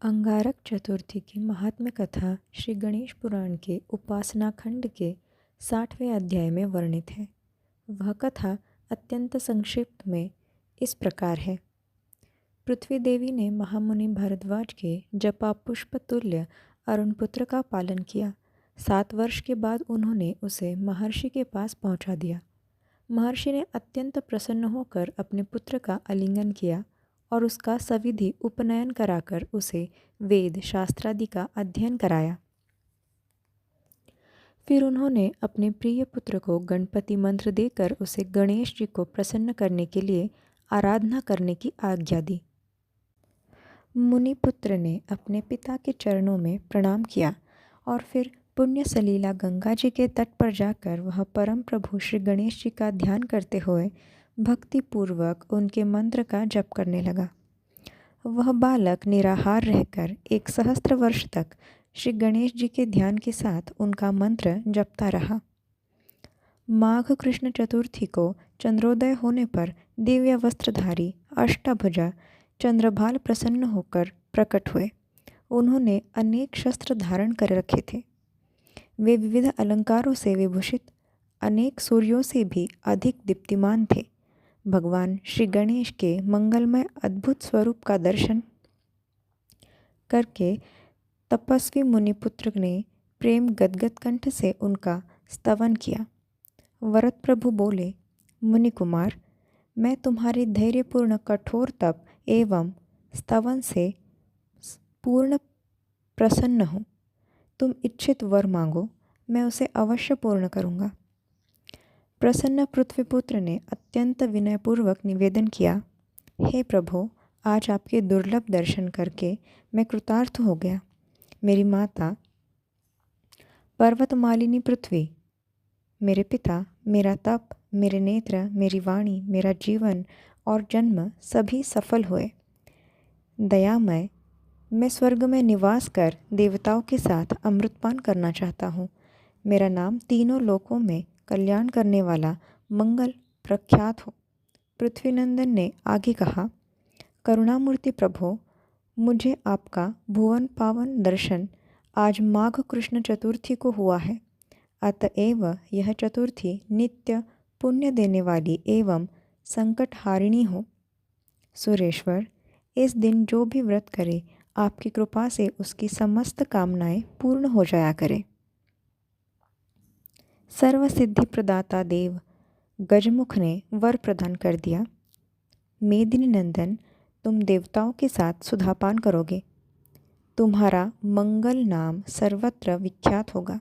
अंगारक चतुर्थी की महात्म्य कथा श्री गणेश पुराण के उपासना खंड के 60वें अध्याय में वर्णित है। वह कथा अत्यंत संक्षिप्त में इस प्रकार है। पृथ्वी देवी ने महामुनि भारद्वाज के जपा पुष्प तुल्य अरुण पुत्र का पालन किया। 7 वर्ष के बाद उन्होंने उसे महर्षि के पास पहुंचा दिया। महर्षि ने अत्यंत प्रसन्न होकर अपने पुत्र का आलिंगन किया और उसका सविधि उपनयन कराकर उसे वेद शास्त्रादि का अध्ययन कराया। फिर उन्होंने अपने प्रिय पुत्र को गणपति मंत्र देकर उसे गणेश जी को प्रसन्न करने के लिए आराधना करने की आज्ञा दी। मुनिपुत्र ने अपने पिता के चरणों में प्रणाम किया और फिर पुण्य सलीला गंगा जी के तट पर जाकर वह परम प्रभु श्री गणेश जी का ध्यान करते हुए भक्तिपूर्वक उनके मंत्र का जप करने लगा। वह बालक निराहार रहकर 1 सहस्त्र वर्ष तक श्री गणेश जी के ध्यान के साथ उनका मंत्र जपता रहा। माघ कृष्ण चतुर्थी को चंद्रोदय होने पर दिव्य वस्त्रधारी अष्टभुजा चंद्रभाल प्रसन्न होकर प्रकट हुए। उन्होंने अनेक शस्त्र धारण कर रखे थे। वे विविध अलंकारों से विभूषित अनेक सूर्यों से भी अधिक दीप्तिमान थे। भगवान श्री गणेश के मंगलमय अद्भुत स्वरूप का दर्शन करके तपस्वी मुनिपुत्र ने प्रेम गदगद कंठ से उनका स्तवन किया। वरद प्रभु बोले, मुनि कुमार, मैं तुम्हारी धैर्यपूर्ण कठोर तप एवं स्तवन से पूर्ण प्रसन्न हूँ। तुम इच्छित वर मांगो, मैं उसे अवश्य पूर्ण करूँगा। प्रसन्न पृथ्वीपुत्र ने अत्यंत विनयपूर्वक निवेदन किया, हे प्रभु, आज आपके दुर्लभ दर्शन करके मैं कृतार्थ हो गया। मेरी माता पर्वतमालिनी पृथ्वी, मेरे पिता, मेरा तप, मेरे नेत्र, मेरी वाणी, मेरा जीवन और जन्म सभी सफल हुए। दयामय, मैं स्वर्ग में निवास कर देवताओं के साथ अमृतपान करना चाहता हूँ। मेरा नाम तीनों लोकों में कल्याण करने वाला मंगल प्रख्यात हो। पृथ्वीनंदन ने आगे कहा, करुणामूर्ति प्रभो, मुझे आपका भुवन पावन दर्शन आज माघ कृष्ण चतुर्थी को हुआ है। अतएव यह चतुर्थी नित्य पुण्य देने वाली एवं संकट हारिणी हो। सुरेश्वर, इस दिन जो भी व्रत करे आपकी कृपा से उसकी समस्त कामनाएं पूर्ण हो जाया करे। सर्वसिद्धि प्रदाता देव गजमुख ने वर प्रदान कर दिया। मेदिनी नंदन, तुम देवताओं के साथ सुधापान करोगे। तुम्हारा मंगल नाम सर्वत्र विख्यात होगा।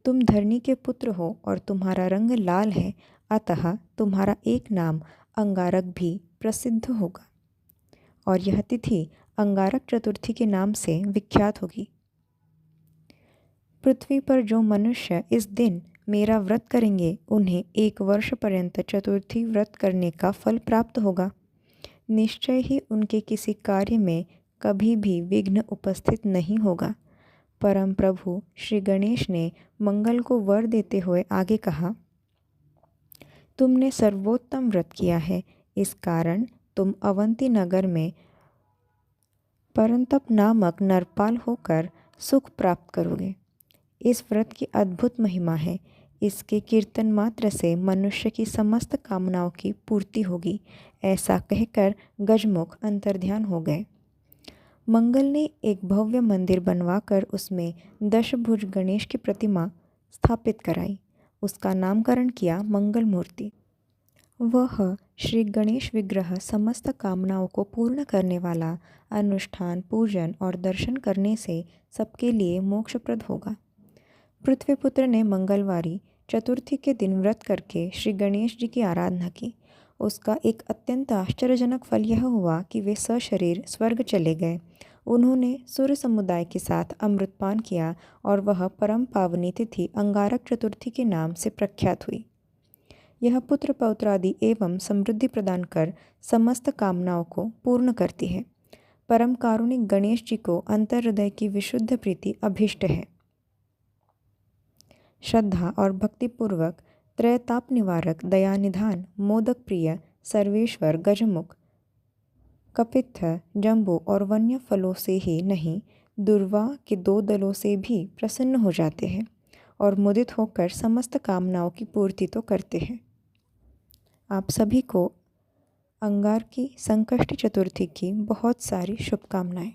तुम धरणी के पुत्र हो और तुम्हारा रंग लाल है, अतः तुम्हारा एक नाम अंगारक भी प्रसिद्ध होगा और यह तिथि अंगारक चतुर्थी के नाम से विख्यात होगी। पृथ्वी पर जो मनुष्य इस दिन मेरा व्रत करेंगे उन्हें 1 वर्ष पर्यंत चतुर्थी व्रत करने का फल प्राप्त होगा। निश्चय ही उनके किसी कार्य में कभी भी विघ्न उपस्थित नहीं होगा। परम प्रभु श्री गणेश ने मंगल को वर देते हुए आगे कहा, तुमने सर्वोत्तम व्रत किया है, इस कारण तुम अवंती नगर में परंतप नामक नरपाल होकर सुख प्राप्त करोगे। इस व्रत की अद्भुत महिमा है। इसके कीर्तन मात्र से मनुष्य की समस्त कामनाओं की पूर्ति होगी। ऐसा कहकर गजमुख अंतर्ध्यान हो गए। मंगल ने एक भव्य मंदिर बनवाकर उसमें दशभुज गणेश की प्रतिमा स्थापित कराई। उसका नामकरण किया मंगल मूर्ति। वह श्री गणेश विग्रह समस्त कामनाओं को पूर्ण करने वाला अनुष्ठान, पूजन और दर्शन करने से सबके लिए मोक्षप्रद होगा। पृथ्वीपुत्र ने मंगलवारी चतुर्थी के दिन व्रत करके श्री गणेश जी की आराधना की। उसका एक अत्यंत आश्चर्यजनक फल यह हुआ कि वे सशरीर स्वर्ग चले गए। उन्होंने सूर्य समुदाय के साथ अमृतपान किया और वह परम पावनी तिथि अंगारक चतुर्थी के नाम से प्रख्यात हुई। यह पुत्र पौत्रादि एवं समृद्धि प्रदान कर समस्त कामनाओं को पूर्ण करती है। परम कारुणिक गणेश जी को अंतर हृदय की विशुद्ध प्रीति अभीष्ट है। श्रद्धा और भक्तिपूर्वक त्रयताप निवारक, दयानिधान, मोदक प्रिय, सर्वेश्वर, गजमुख कपित्थ, जम्बू और वन्य फलों से ही नहीं, दुर्वा के 2 दलों से भी प्रसन्न हो जाते हैं और मुदित होकर समस्त कामनाओं की पूर्ति तो करते हैं। आप सभी को अंगार की संकष्टी चतुर्थी की बहुत सारी शुभकामनाएं।